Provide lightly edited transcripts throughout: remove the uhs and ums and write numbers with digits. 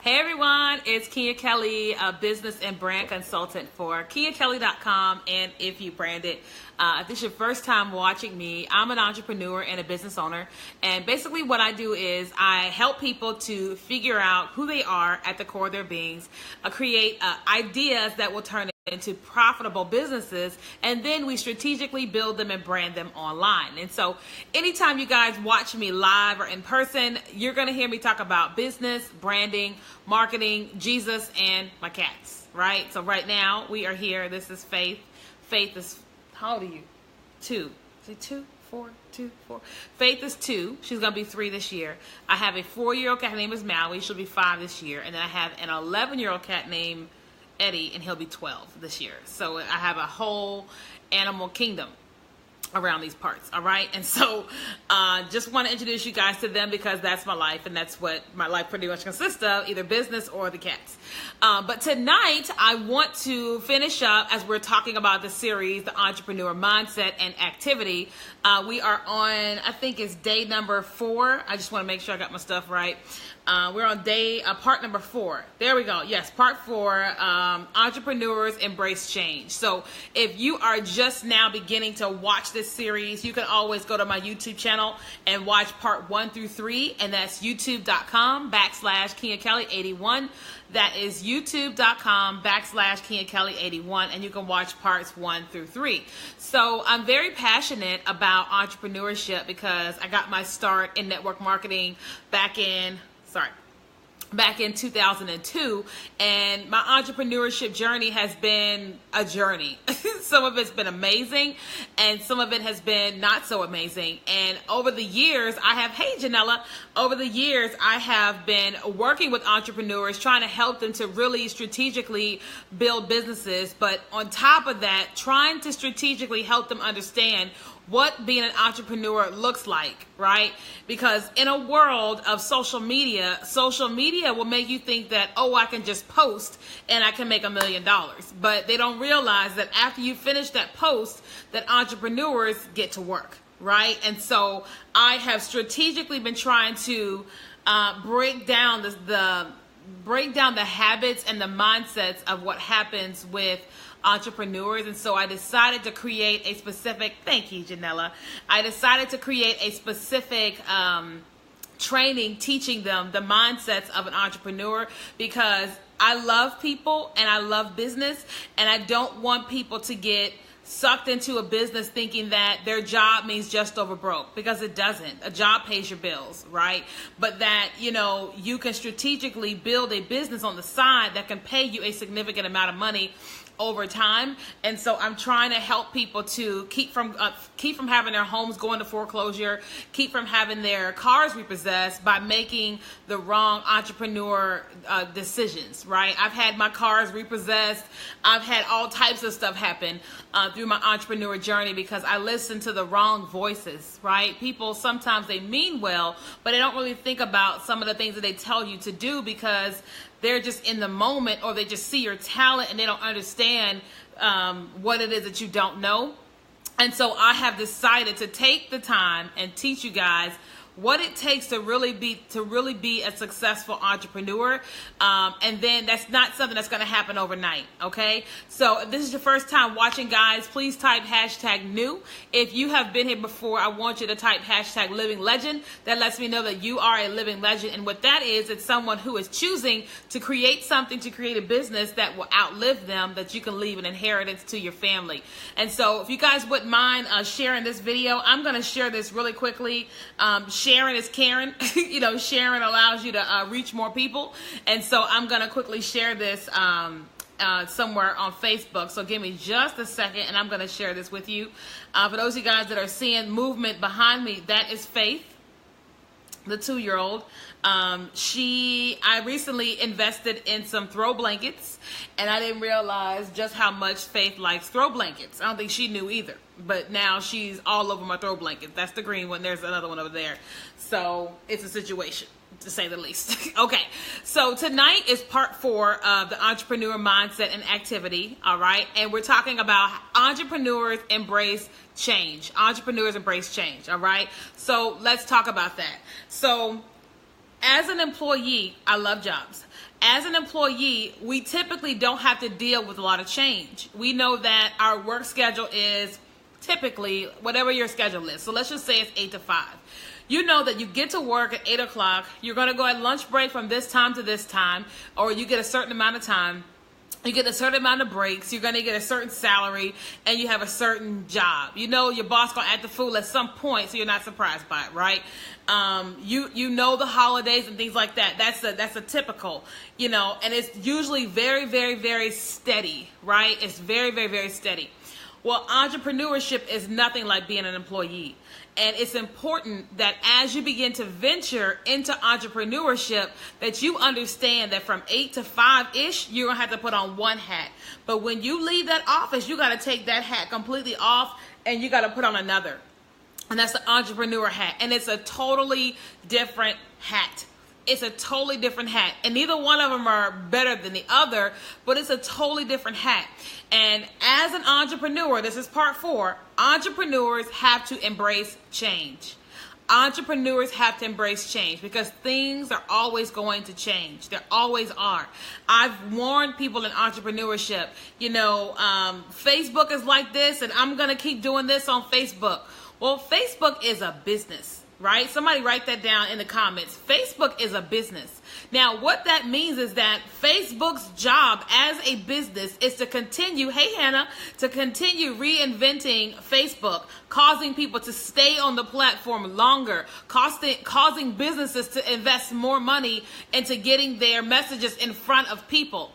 Hey everyone, it's Kia Kelly, a business and brand consultant for KiaKelly.com and If You Brand It. If this is your first time watching me, I'm an entrepreneur and a business owner. And basically what I do is I help people to figure out who they are at the core of their beings, create ideas that will turn into profitable businesses, and then we strategically build them and brand them online. And so anytime you guys watch me live or in person, you're going to hear me talk about business, branding, marketing, Jesus, and my cats, right? So right now we are here. This is Faith. Faith is, how old are you? 2. Is it 2? 4, 2, 4. Faith is 2. She's going to be 3 this year. I have a 4-year-old cat. Her name is Maui. She'll be 5 this year. And then I have an 11-year-old cat named Eddie, and he'll be 12 this year. So I have a whole animal kingdom around these parts, all right? And so just want to introduce you guys to them because that's my life, and that's what my life pretty much consists of, either business or the cats. But tonight, I want to finish up as we're talking about the series, The Entrepreneur Mindset and Activity. We are on, I think it's day number 4. I just want to make sure I got my stuff right. We're on part number 4. There we go. Yes, part 4, Entrepreneurs Embrace Change. So if you are just now beginning to watch this series, you can always go to my YouTube channel and watch part 1 through 3, and that's youtube.com/KiaKelly81. That is youtube.com/KiaKelly81, and you can watch parts 1 through 3. So I'm very passionate about entrepreneurship because I got my start in network marketing back in 2002, and my entrepreneurship journey has been a journey. Some of it's been amazing, and some of it has been not so amazing. And over the years, over the years, I have been working with entrepreneurs, trying to help them to really strategically build businesses. But on top of that, trying to strategically help them understand what being an entrepreneur looks like, right? Because in a world of social media will make you think that, oh, I can just post and I can make $1 million. But they don't realize that after you finish that post, that entrepreneurs get to work, right? And so I have strategically been trying to break down the habits and the mindsets of what happens with entrepreneurs. And so I decided to create a specific, thank you, Janella. I decided to create a specific training teaching them the mindsets of an entrepreneur, because I love people and I love business, and I don't want people to get sucked into a business thinking that their job means just over broke, because it doesn't. A job pays your bills, right? But that, you can strategically build a business on the side that can pay you a significant amount of money over time. And so I'm trying to help people to keep from having their homes go into foreclosure, keep from having their cars repossessed by making the wrong entrepreneur decisions, right? I've had my cars repossessed. I've had all types of stuff happen through my entrepreneur journey because I listened to the wrong voices, right? People, sometimes they mean well, but they don't really think about some of the things that they tell you to do because they're just in the moment, or they just see your talent and they don't understand what it is that you don't know. And so I have decided to take the time and teach you guys what it takes to really be a successful entrepreneur. And then that's not something that's going to happen overnight. Okay. So if this is your first time watching, guys, please type #new. If you have been here before, I want you to type #living legend. That lets me know that you are a living legend. And what that is, it's someone who is choosing to create something, to create a business that will outlive them, that you can leave an inheritance to your family. And so if you guys wouldn't mind sharing this video, I'm going to share this really quickly. Sharing is Karen. Sharing allows you to reach more people. And so I'm going to quickly share this somewhere on Facebook. So give me just a second and I'm going to share this with you. For those of you guys that are seeing movement behind me, that is Faith, the 2-year-old. I recently invested in some throw blankets, and I didn't realize just how much Faith likes throw blankets. I don't think she knew either, but now she's all over my throw blankets. That's the green one. There's another one over there. So it's a situation, to say the least. Okay, so tonight is part 4 of the Entrepreneur Mindset and Activity, all right? And we're talking about entrepreneurs embrace change. Entrepreneurs embrace change, all right? So let's talk about that. So as an employee, I love jobs. As an employee, we typically don't have to deal with a lot of change. We know that our work schedule is typically whatever your schedule is. So let's just say it's 8 to 5. You know that you get to work at 8 o'clock. You're going to go at lunch break from this time to this time, or you get a certain amount of time. You get a certain amount of breaks. You're going to get a certain salary, and you have a certain job. You know your boss going to add the food at some point, so you're not surprised by it, right? You know the holidays and things like that. That's a typical, and it's usually very, very, very steady, right? It's very, very, very steady. Well, entrepreneurship is nothing like being an employee. And it's important that as you begin to venture into entrepreneurship, that you understand that from 8 to 5-ish, you're going to have to put on one hat. But when you leave that office, you got to take that hat completely off and you got to put on another. And that's the entrepreneur hat. And it's a totally different hat. It's a totally different hat. And neither one of them are better than the other, but it's a totally different hat. And as an entrepreneur, this is part 4, entrepreneurs have to embrace change. Entrepreneurs have to embrace change because things are always going to change. They always are. I've warned people in entrepreneurship, Facebook is like this and I'm going to keep doing this on Facebook. Well, Facebook is a business. Right? Somebody write that down in the comments. Facebook is a business. Now, what that means is that Facebook's job as a business is to continue, hey Hannah, to continue reinventing Facebook, causing people to stay on the platform longer, causing businesses to invest more money into getting their messages in front of people.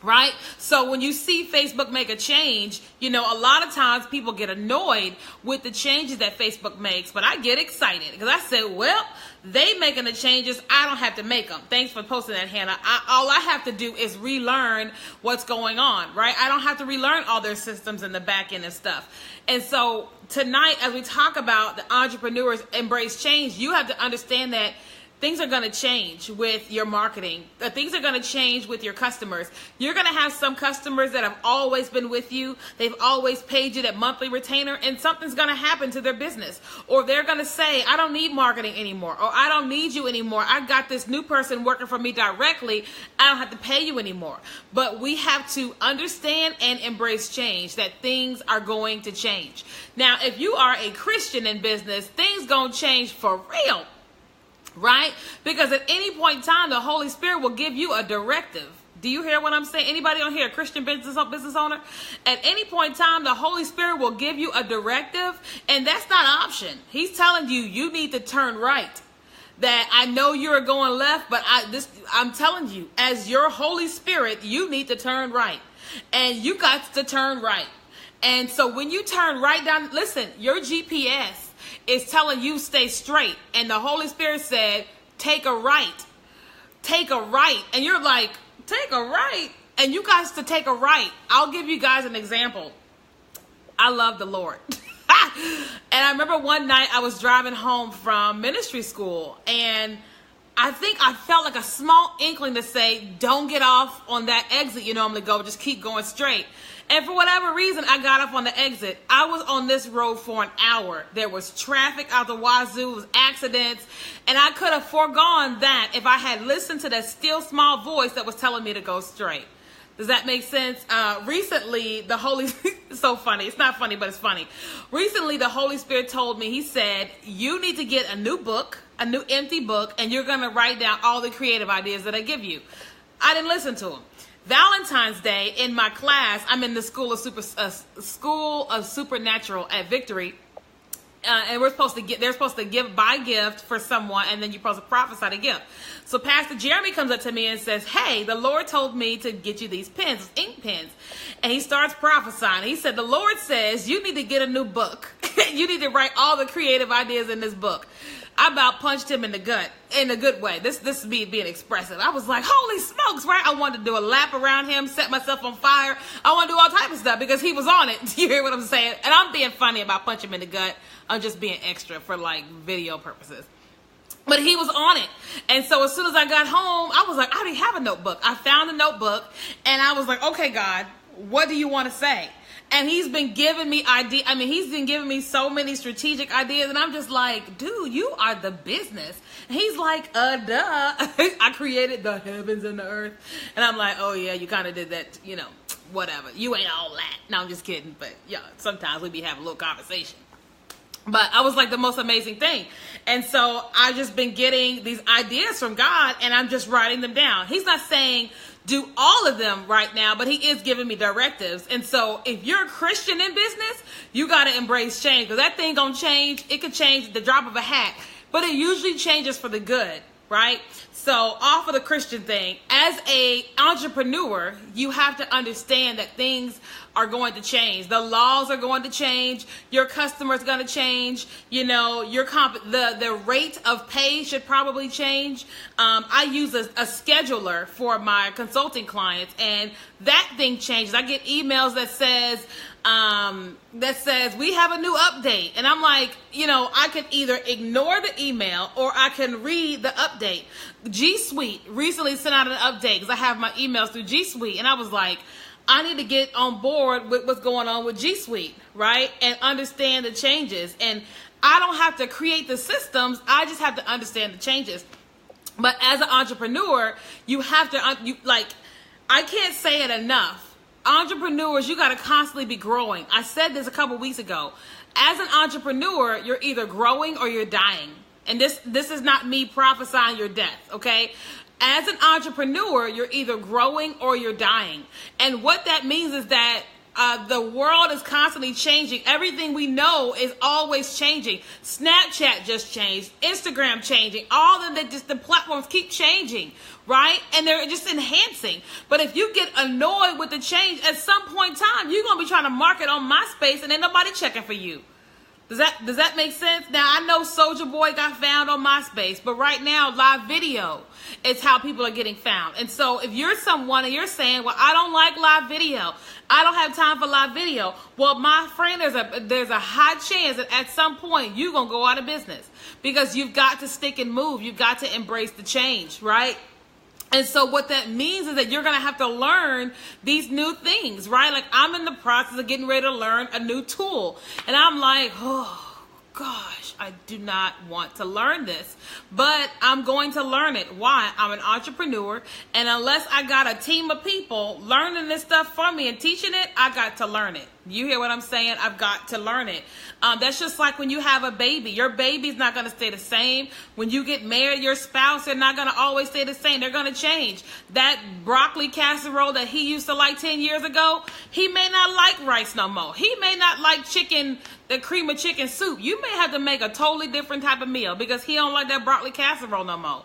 Right? So when you see Facebook make a change, a lot of times people get annoyed with the changes that Facebook makes, but I get excited because I say, well, they making the changes. I don't have to make them. Thanks for posting that, Hannah. All I have to do is relearn what's going on, right? I don't have to relearn all their systems in the back end and stuff. And so tonight, as we talk about the entrepreneurs embrace change, you have to understand that things are going to change with your marketing. Things are going to change with your customers. You're going to have some customers that have always been with you. They've always paid you that monthly retainer, and something's going to happen to their business. Or they're going to say, I don't need marketing anymore, or I don't need you anymore. I got this new person working for me directly. I don't have to pay you anymore. But we have to understand and embrace change, that things are going to change. Now, if you are a Christian in business, things going to change for real. Right? Because at any point in time, the Holy Spirit will give you a directive. Do you hear what I'm saying? Anybody on here, a Christian business owner? At any point in time, the Holy Spirit will give you a directive, and that's not an option. He's telling you, you need to turn right. That I know you're going left, but I'm telling you, as your Holy Spirit, you need to turn right. And you got to turn right. And so when you turn right down, listen, your GPS is telling you stay straight, and the Holy Spirit said take a right, and you're like, take a right, and you guys to take a right. I'll give you guys an example. I love the Lord. And I remember one night I was driving home from ministry school, and I think I felt like a small inkling to say, don't get off on that exit you normally go, just keep going straight. And for whatever reason, I got up on the exit. I was on this road for an hour. There was traffic out the wazoo, it was accidents, and I could have foregone that if I had listened to that still small voice that was telling me to go straight. Does that make sense? Recently, the Holy it's so funny. It's not funny, but it's funny. Recently, the Holy Spirit told me, he said, you need to get a new book, a new empty book, and you're going to write down all the creative ideas that I give you. I didn't listen to him. Valentine's Day in my class, I'm in the School of Supernatural at Victory, and they're supposed to buy gift for someone, and then you're supposed to prophesy the gift. So Pastor Jeremy comes up to me and says, hey, the Lord told me to get you these pens, ink pens. And he starts prophesying. He said, the Lord says you need to get a new book. You need to write all the creative ideas in this book. I about punched him in the gut in a good way. This is me being expressive. I was like, holy smokes, right? I wanted to do a lap around him, set myself on fire. I want to do all type of stuff because he was on it. Do you hear what I'm saying? And I'm being funny about punching him in the gut. I'm just being extra for like video purposes. But he was on it. And so as soon as I got home, I was like, I already have a notebook. I found a notebook and I was like, okay, God, what do you want to say? And he's been giving me he's been giving me so many strategic ideas, and I'm just like, dude, you are the business. And he's like, duh. I created the heavens and the earth. And I'm like, oh yeah, you kind of did that, whatever. You ain't all that. No, I'm just kidding. But yeah, sometimes we be having a little conversation. But I was like, the most amazing thing. And so I've just been getting these ideas from God, and I'm just writing them down. He's not saying do all of them right now, but he is giving me directives. And so if you're a Christian in business, you got to embrace change, because that thing gonna change. It could change at the drop of a hat, but it usually changes for the good, right? So off of the Christian thing, as a entrepreneur, you have to understand that things are going to change. The laws are going to change. Your customers going to change. The rate of pay should probably change. I use a scheduler for my consulting clients, and that thing changes. I get emails that says we have a new update, and I'm like, I can either ignore the email or I can read the update. G Suite recently sent out an update because I have my emails through G Suite, and I was like, I need to get on board with what's going on with G Suite, right? And understand the changes. And I don't have to create the systems. I just have to understand the changes. But as an entrepreneur, you have to, I can't say it enough. Entrepreneurs, you got to constantly be growing. I said this a couple weeks ago. As an entrepreneur, you're either growing or you're dying. And this is not me prophesying your death, okay? As an entrepreneur, you're either growing or you're dying. And what that means is that the world is constantly changing. Everything we know is always changing. Snapchat just changed. Instagram changing. All of the platforms keep changing, right? And they're just enhancing. But if you get annoyed with the change, at some point in time, you're going to be trying to market on MySpace and ain't nobody checking for you. Does that make sense? Now, I know Soulja Boy got found on MySpace, but right now, live video is how people are getting found. And so if you're someone and you're saying, well, I don't like live video, I don't have time for live video. Well, my friend, there's a high chance that at some point you're going to go out of business, because you've got to stick and move. You've got to embrace the change, right? And so what that means is that you're going to have to learn these new things, right? Like, I'm in the process of getting ready to learn a new tool. And I'm like, oh, gosh, I do not want to learn this. But I'm going to learn it. Why? I'm an entrepreneur. And unless I got a team of people learning this stuff for me and teaching it, I got to learn it. You hear what I'm saying? I've got to learn it. That's just like when you have a baby. Your baby's not going to stay the same. When you get married, your spouse, they're not going to always stay the same. They're going to change. That broccoli casserole that he used to like 10 years ago, he may not like rice no more. He may not like the cream of chicken soup. You may have to make a totally different type of meal because he don't like that broccoli casserole no more.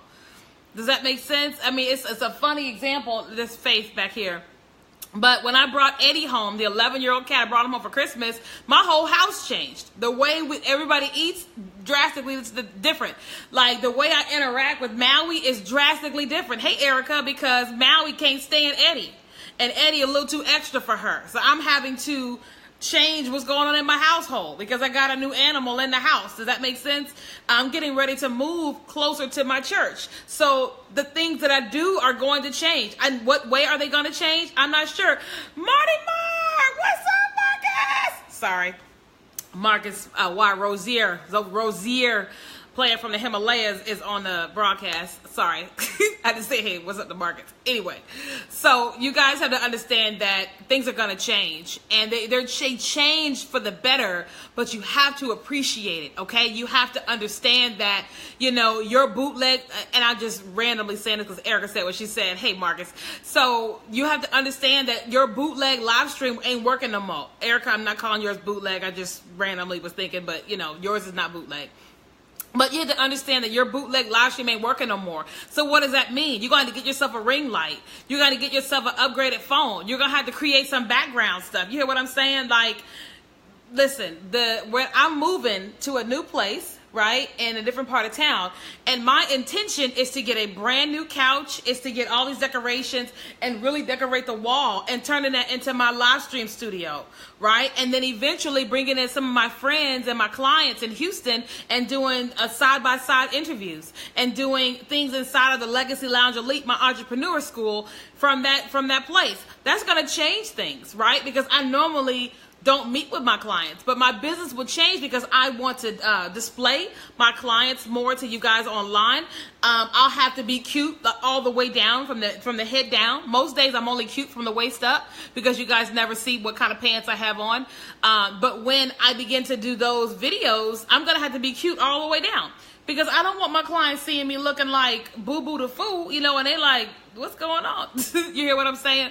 Does that make sense? I mean, it's a funny example, this Faith back here. But when I brought Eddie home, the 11-year-old cat, I brought him home for Christmas, my whole house changed. The way everybody eats drastically is different. Like, the way I interact with Maui is drastically different. Hey, Erica, because Maui can't stand Eddie. And Eddie a little too extra for her. So I'm having to change what's going on in my household because I got a new animal in the house. Does that make sense? I'm getting ready to move closer to my church. So the things that I do are going to change. And what way are they going to change? I'm not sure. Marty Mark, what's up, Marcus? Sorry. Marcus Rosier. Rosier, player from the Himalayas, is on the broadcast. Sorry. I just say, hey, what's up to Marcus? Anyway, so you guys have to understand that things are going to change. And they're changed for the better, but you have to appreciate it, okay? You have to understand that, your bootleg, and I just randomly saying this because Erica said what she said. Hey, Marcus. So you have to understand that your bootleg live stream ain't working no more. Erica, I'm not calling yours bootleg. I just randomly was thinking, but, yours is not bootleg. But you have to understand that your bootleg live stream ain't working no more. So what does that mean? You're going to get yourself a ring light. You're going to get yourself an upgraded phone. You're going to have to create some background stuff. You hear what I'm saying? Like, listen, when I'm moving to a new place, right, in a different part of town, and my intention is to get a brand new couch, is to get all these decorations and really decorate the wall and turning that into my live stream studio, right? And then eventually bringing in some of my friends and my clients in Houston and doing side-by-side interviews and doing things inside of the Legacy Lounge Elite, my entrepreneur school, from that place. That's going to change things, right? Because I normally don't meet with my clients, but my business will change because I want to display my clients more to you guys online. I'll have to be cute all the way down from the head down. Most days I'm only cute from the waist up because you guys never see what kind of pants I have on. But when I begin to do those videos, I'm going to have to be cute all the way down because I don't want my clients seeing me looking like boo-boo the fool, you know, and they like, what's going on? You hear what I'm saying?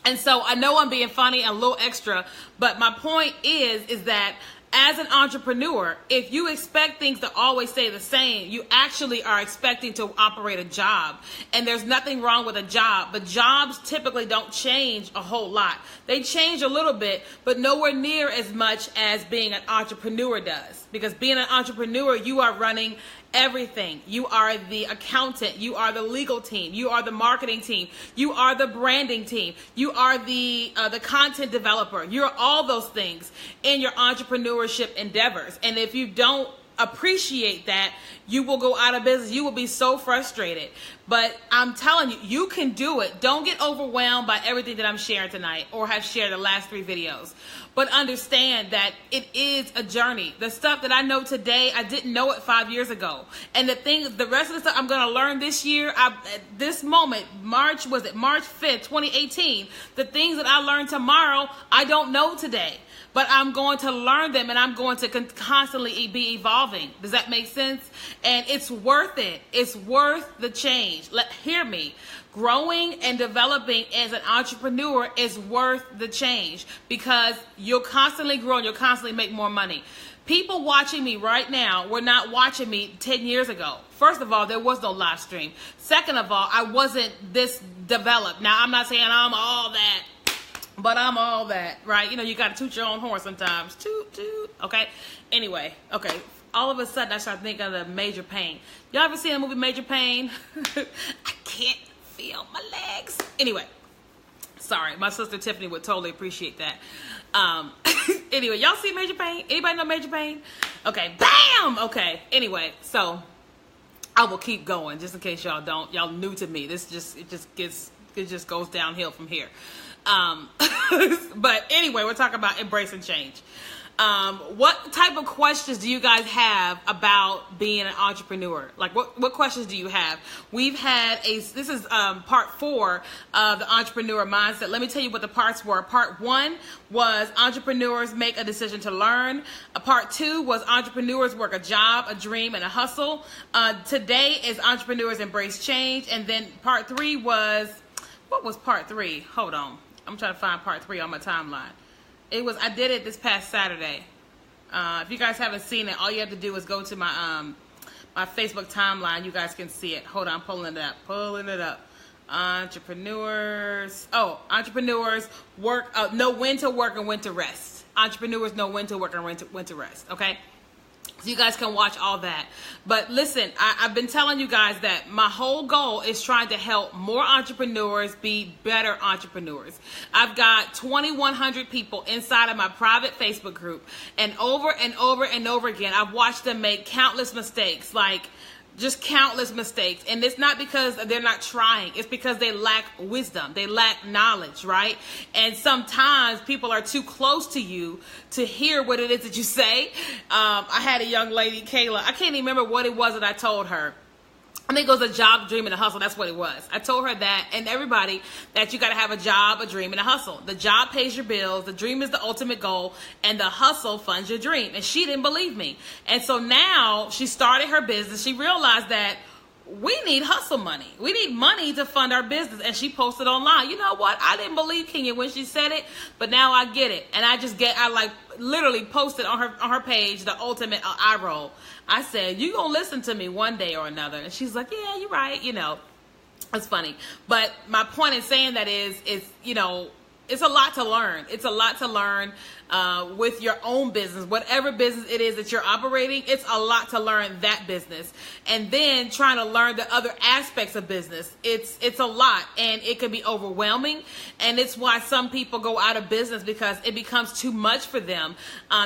And so I know I'm being funny and a little extra, but my point is that as an entrepreneur, if you expect things to always stay the same, you actually are expecting to operate a job. And there's nothing wrong with a job, but jobs typically don't change a whole lot. They change a little bit, but nowhere near as much as being an entrepreneur does. Because being an entrepreneur, you are running everything. You are the accountant. You are the legal team. You are the marketing team. You are the branding team. You are the content developer. You're all those things in your entrepreneurship endeavors. And if you don't appreciate that, you will go out of business. You will be so frustrated. But I'm telling you, you can do it. Don't get overwhelmed by everything that I'm sharing tonight or have shared the last 3 videos. But understand that it is a journey. The stuff that I know today, I didn't know it 5 years ago. And the rest of the stuff I'm going to learn this year, at this moment, March 5th, 2018, the things that I learn tomorrow, I don't know today. But I'm going to learn them and I'm going to constantly be evolving. Does that make sense? And it's worth it. It's worth the change. Hear me. Growing and developing as an entrepreneur is worth the change because you'll constantly grow and you'll constantly make more money. People watching me right now were not watching me 10 years ago. First of all, there was no live stream. Second of all, I wasn't this developed. Now, I'm not saying I'm all that. But I'm all that, right? You know, you got to toot your own horn sometimes. Toot, toot. Okay? Anyway, okay. All of a sudden, I started thinking of the Major Payne. Y'all ever seen the movie Major Payne? I can't feel my legs. Anyway, sorry. My sister Tiffany would totally appreciate that. Anyway, y'all see Major Payne? Anybody know Major Payne? Okay. Bam! Okay. Anyway, so I will keep going just in case y'all don't. Y'all new to me. It just goes downhill from here. But anyway, we're talking about embracing change. What type of questions do you guys have about being an entrepreneur? Like what questions do you have? We've had this is part 4 of the entrepreneur mindset. Let me tell you what the parts were. Part 1 was entrepreneurs make a decision to learn. Part 2 was entrepreneurs work a job, a dream, and a hustle. Today is entrepreneurs embrace change. And then part 3 was, what was part 3? Hold on. I'm trying to find part 3 on my timeline. I did it this past Saturday. If you guys haven't seen it, all you have to do is go to my my Facebook timeline. You guys can see it. Hold on, pulling it up. Entrepreneurs know when to work and when to rest. Entrepreneurs know when to work and when to rest. Okay. So you guys can watch all that. But listen, I've been telling you guys that my whole goal is trying to help more entrepreneurs be better entrepreneurs. I've got 2,100 people inside of my private Facebook group. And over and over and over again, I've watched them make countless mistakes, like just countless mistakes. And it's not because they're not trying. It's because they lack wisdom. They lack knowledge, right? And sometimes people are too close to you to hear what it is that you say. I had a young lady, Kayla. I can't even remember what it was that I told her. I think it was a job, dream, and a hustle. That's what it was. I told her that, and everybody, that you got to have a job, a dream, and a hustle. The job pays your bills. The dream is the ultimate goal, and the hustle funds your dream. And she didn't believe me. And so now she started her business. She realized that we need hustle money. We need money to fund our business. And she posted online. You know what? I didn't believe Kenya when she said it, but now I get it. And I literally posted on her page the ultimate eye roll. I said, you gonna listen to me one day or another. And she's like, yeah, you're right. You know, it's funny. But my point in saying that is, you know, it's a lot to learn. It's a lot to learn with your own business, whatever business it is that you're operating. It's a lot to learn that business, and then trying to learn the other aspects of business. It's a lot, and it can be overwhelming. And it's why some people go out of business, because it becomes too much for them.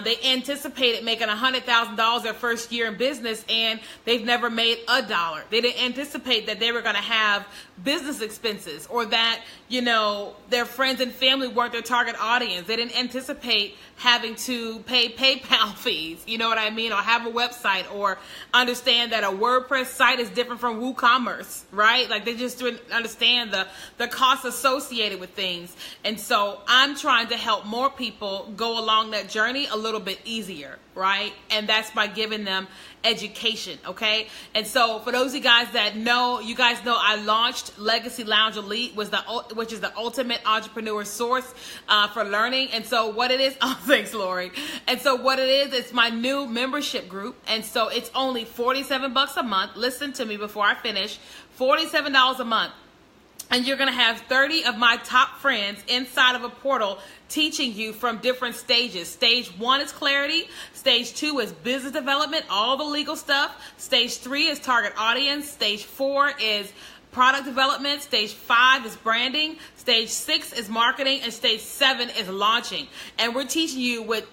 They anticipated making $100,000 their first year in business, and they've never made $1. They didn't anticipate that they were going to have business expenses, or that, you know, their friends and family weren't their target audience. They didn't anticipate anticipate having to pay PayPal fees, you know what I mean, or have a website, or understand that a WordPress site is different from WooCommerce, right? Like they just didn't understand the costs associated with things. And so I'm trying to help more people go along that journey a little bit easier, right? And that's by giving them education, okay? And so for those of you guys that know, you guys know I launched Legacy Lounge Elite, which is the ultimate entrepreneur source for learning. And so what it is, oh, thanks, Lori. And so what it is, it's my new membership group. And so it's only $47 a month. Listen to me before I finish. $47 a month. And you're going to have 30 of my top friends inside of a portal teaching you from different stages. Stage 1 is clarity. Stage 2 is business development, all the legal stuff. Stage 3 is target audience. Stage 4 is product development. Stage 5 is branding. Stage 6 is marketing. And stage 7 is launching. And we're teaching you with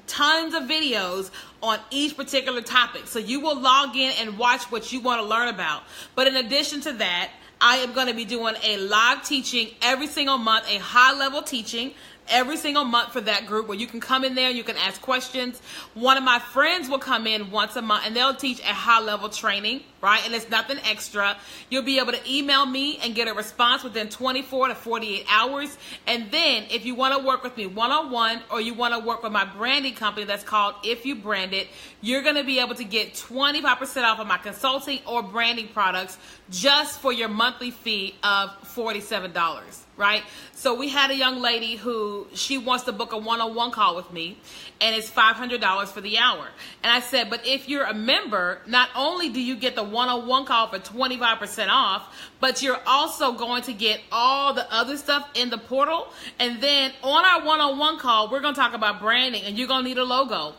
tons of videos on each particular topic. So you will log in and watch what you want to learn about. But in addition to that, I am going to be doing a live teaching every single month, a high-level teaching every single month for that group where you can come in there and you can ask questions. One of my friends will come in once a month and they'll teach a high-level training, right? And it's nothing extra. You'll be able to email me and get a response within 24 to 48 hours. And then if you want to work with me one-on-one, or you want to work with my branding company that's called If You Brand It, you're going to be able to get 25% off of my consulting or branding products just for your monthly fee of $47. Right? So we had a young lady who she wants to book a one-on-one call with me, and it's $500 for the hour. And I said, but if you're a member, not only do you get the one-on-one call for 25% off, but you're also going to get all the other stuff in the portal. And then on our one-on-one call, we're going to talk about branding, and you're going to need a logo.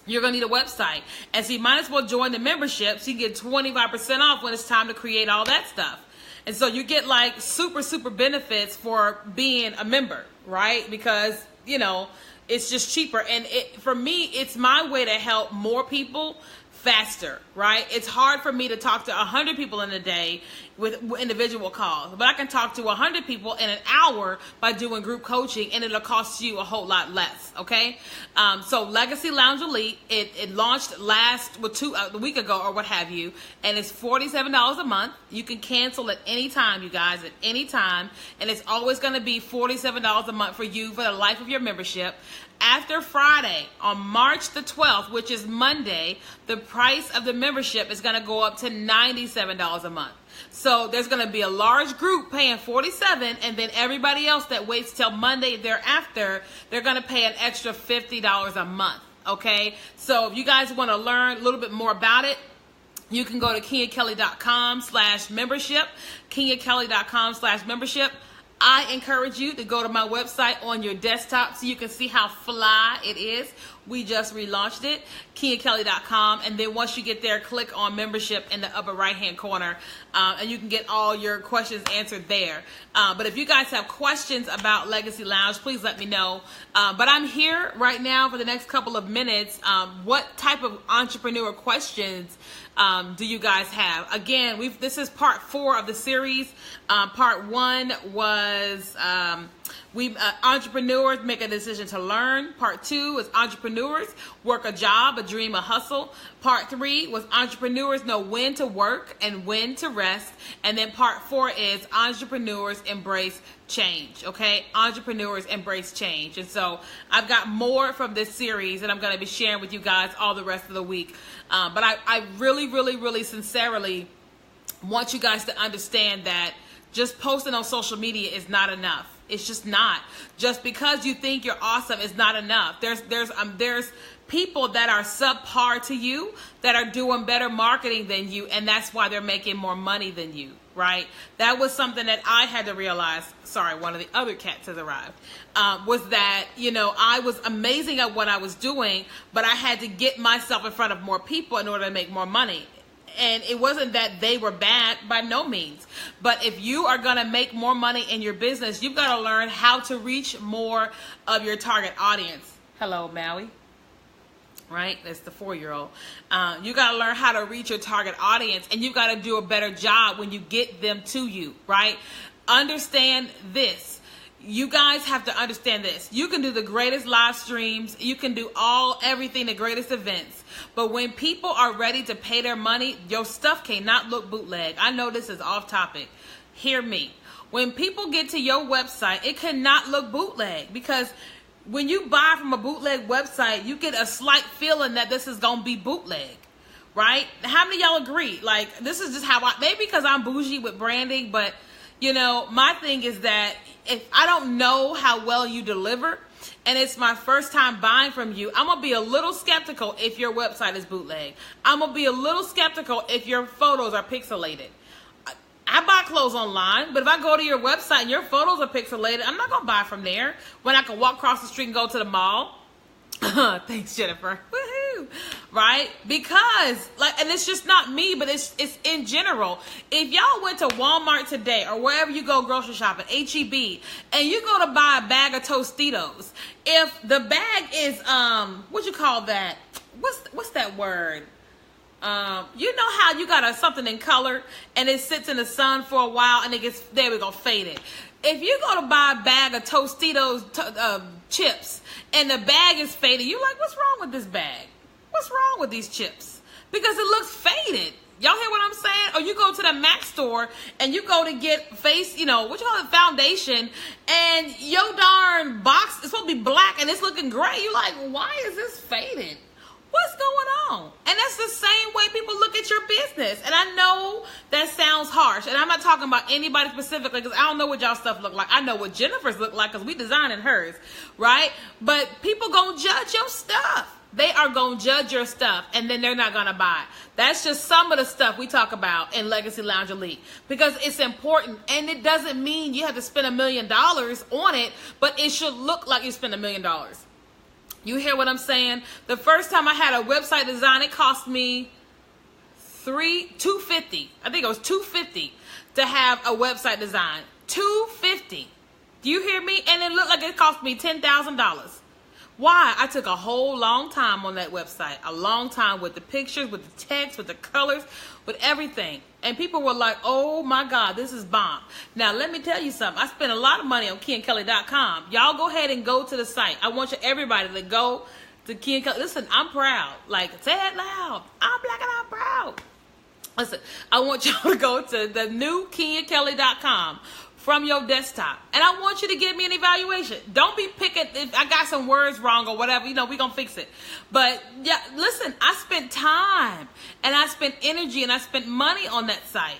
You're going to need a website. And so you might as well join the membership so you can get 25% off when it's time to create all that stuff. And so you get like super benefits for being a member, right? Because, you know, it's just cheaper. And for me, it's my way to help more people faster, right? It's hard for me to talk to 100 people in a day with individual calls, but I can talk to 100 people in an hour by doing group coaching, and it'll cost you a whole lot less, okay? So Legacy Lounge Elite, it launched a week ago or what have you, and it's $47 a month. You can cancel at any time, you guys, at any time, and it's always going to be $47 a month for you for the life of your membership. After Friday, on March the 12th, which is Monday, the price of the membership is going to go up to $97 a month. So there's going to be a large group paying $47, and then everybody else that waits till Monday thereafter, they're going to pay an extra $50 a month, okay? So if you guys want to learn a little bit more about it, you can go to kenyakelly.com/membership, kenyakelly.com/membership. I encourage you to go to my website on your desktop so you can see how fly it is. We just relaunched it, kenyakelly.com, and then once you get there, click on membership in the upper right-hand corner, and you can get all your questions answered there. But if you guys have questions about Legacy Lounge, please let me know. But I'm here right now for the next couple of minutes. What type of entrepreneur questions do you guys have? Again, this is part 4 of the series. Part 1 was entrepreneurs make a decision to learn. Part 2 was entrepreneurs work a job, a dream, a hustle. Part 3 was entrepreneurs know when to work and when to rest. And then part 4 is entrepreneurs embrace change. Okay, entrepreneurs embrace change. And so I've got more from this series that I'm going to be sharing with you guys all the rest of the week. But I really sincerely want you guys to understand that just posting on social media is not enough. It's just not. Just because you think you're awesome is not enough. There's people that are subpar to you that are doing better marketing than you, and that's why they're making more money than you, right? That was something that I had to realize. Sorry, one of the other cats has arrived. Was that, I was amazing at what I was doing, but I had to get myself in front of more people in order to make more money. And it wasn't that they were bad, by no means. But if you are going to make more money in your business, you've got to learn how to reach more of your target audience. Hello, Maui. Right? That's the 4-year-old. You got to learn how to reach your target audience, and you've got to do a better job when you get them to you, right? Understand this. You guys have to understand this. You can do the greatest live streams. You can do everything, the greatest events. But when people are ready to pay their money, your stuff cannot look bootleg. I know this is off topic. Hear me. When people get to your website, it cannot look bootleg, because when you buy from a bootleg website, you get a slight feeling that this is going to be bootleg, right? How many of y'all agree? Like, this is just how maybe because I'm bougie with branding, but my thing is that if I don't know how well you deliver and it's my first time buying from you, I'm going to be a little skeptical if your website is bootleg. I'm going to be a little skeptical if your photos are pixelated. I buy clothes online, but if I go to your website and your photos are pixelated, I'm not going to buy from there when I can walk across the street and go to the mall. Thanks, Jennifer. Woohoo! Right? Because, and it's just not me, but it's in general. If y'all went to Walmart today or wherever you go grocery shopping, H-E-B, and you go to buy a bag of Tostitos, if the bag is, what you call that? What's that word? You know how you got something in color and it sits in the sun for a while and it gets, there we go, faded. If you go to buy a bag of Tostitos chips and the bag is faded, you're like, what's wrong with this bag? What's wrong with these chips? Because it looks faded. Y'all hear what I'm saying? Or you go to the MAC store and you go to get face, foundation, and your darn box is supposed to be black and it's looking gray. You're like, why is this faded? What's going on? And that's the same way people look at your business. And I know that sounds harsh. And I'm not talking about anybody specifically, because I don't know what y'all stuff look like. I know what Jennifer's look like because we designing hers, right? But people gonna judge your stuff. They are gonna judge your stuff, and then they're not gonna buy. That's just some of the stuff we talk about in Legacy Lounge Elite, because it's important. And it doesn't mean you have to spend $1 million on it, but it should look like you spent $1 million. You hear what I'm saying? The first time I had a website design, it cost me $250. I think it was $250 to have a website design. $250. Do you hear me? And it looked like it cost me $10,000. Why? I took a whole long time on that website. A long time with the pictures, with the text, with the colors, with everything. And people were like, oh my God, this is bomb. Now, let me tell you something. I spent a lot of money on KeyandKelly.com. Y'all go ahead and go to the site. I want everybody to go to Key and Kelly. Listen, I'm proud. Like, say it loud. I'm black and I'm proud. Listen, I want y'all to go to the new KeyandKelly.com from your desktop. And I want you to give me an evaluation. Don't be picking if I got some words wrong or whatever. We're going to fix it. But yeah, listen, I spent time and I spent energy and I spent money on that site.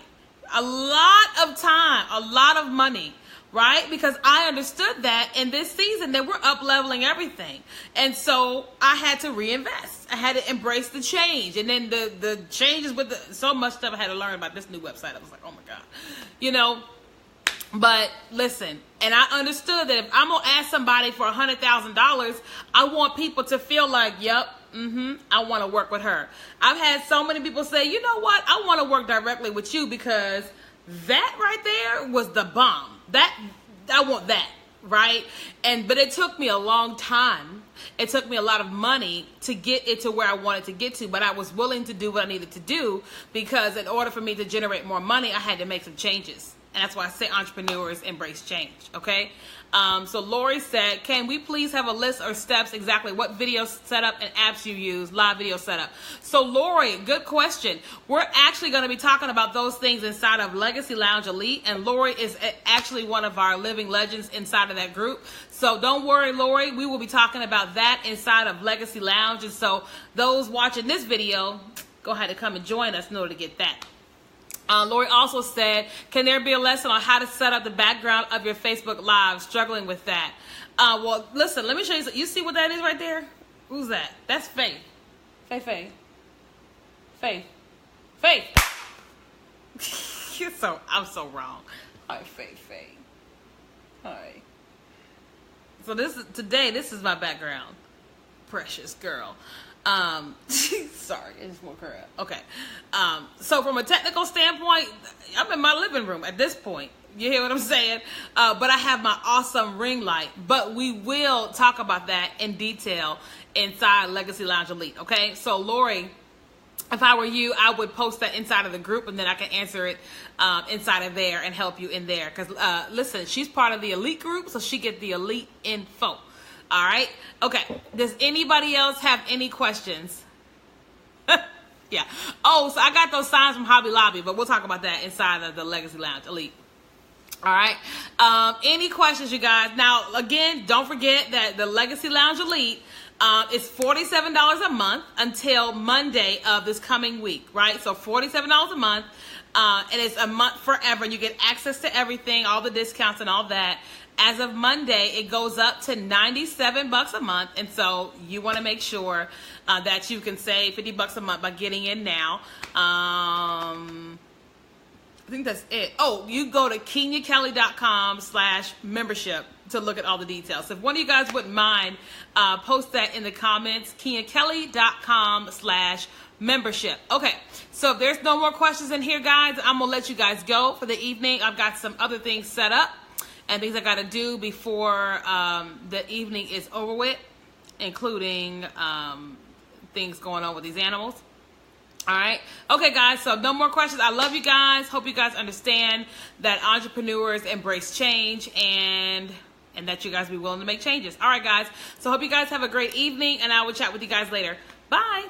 A lot of time, a lot of money, right? Because I understood that in this season that we're up leveling everything. And so I had to reinvest. I had to embrace the change. And then the changes with so much stuff I had to learn about this new website. I was like, oh my God, But listen, and I understood that if I'm going to ask somebody for $100,000, I want people to feel like, yep, I want to work with her. I've had so many people say, you know what? I want to work directly with you because that right there was the bomb. I want that, right? But it took me a long time. It took me a lot of money to get it to where I wanted to get to, but I was willing to do what I needed to do, because in order for me to generate more money, I had to make some changes. And that's why I say entrepreneurs embrace change, okay? So Lori said, can we please have a list or steps exactly what video setup and apps you use, live video setup? So Lori, good question. We're actually going to be talking about those things inside of Legacy Lounge Elite, and Lori is actually one of our living legends inside of that group. So don't worry, Lori, we will be talking about that inside of Legacy Lounge. And so those watching this video, go ahead and come and join us in order to get that. Lori also said, can there be a lesson on how to set up the background of your Facebook Live? Struggling with that. Well, listen, let me show you. You see what that is right there? Who's that? That's Faith. Faith. I'm so wrong. All right, Faith. All right. So today, this is my background. Precious girl. Sorry, I just woke her up. Okay. So from a technical standpoint, I'm in my living room at this point. You hear what I'm saying? But I have my awesome ring light. But we will talk about that in detail inside Legacy Lounge Elite. Okay. So Lori if I were you, I would post that inside of the group, and then I can answer it inside of there and help you in there. Because listen, she's part of the elite group, so she gets the elite info. All right. Okay. Does anybody else have any questions? Yeah. Oh, so I got those signs from Hobby Lobby, but we'll talk about that inside of the Legacy Lounge Elite. All right. Any questions, you guys? Now, again, don't forget that the Legacy Lounge Elite is $47 a month until Monday of this coming week, right? So $47 a month, and it's a month forever. You get access to everything, all the discounts and all that. As of Monday, it goes up to $97 a month, and so you want to make sure that you can save $50 a month by getting in now. I think that's it. Oh, you go to KenyaKelly.com/membership to look at all the details. So if one of you guys wouldn't mind, post that in the comments, KenyaKelly.com/membership. Okay, so if there's no more questions in here, guys, I'm going to let you guys go for the evening. I've got some other things set up and things I got to do before the evening is over with, including things going on with these animals. All right. Okay, guys. So no more questions. I love you guys. Hope you guys understand that entrepreneurs embrace change and that you guys be willing to make changes. All right, guys. So hope you guys have a great evening, and I will chat with you guys later. Bye.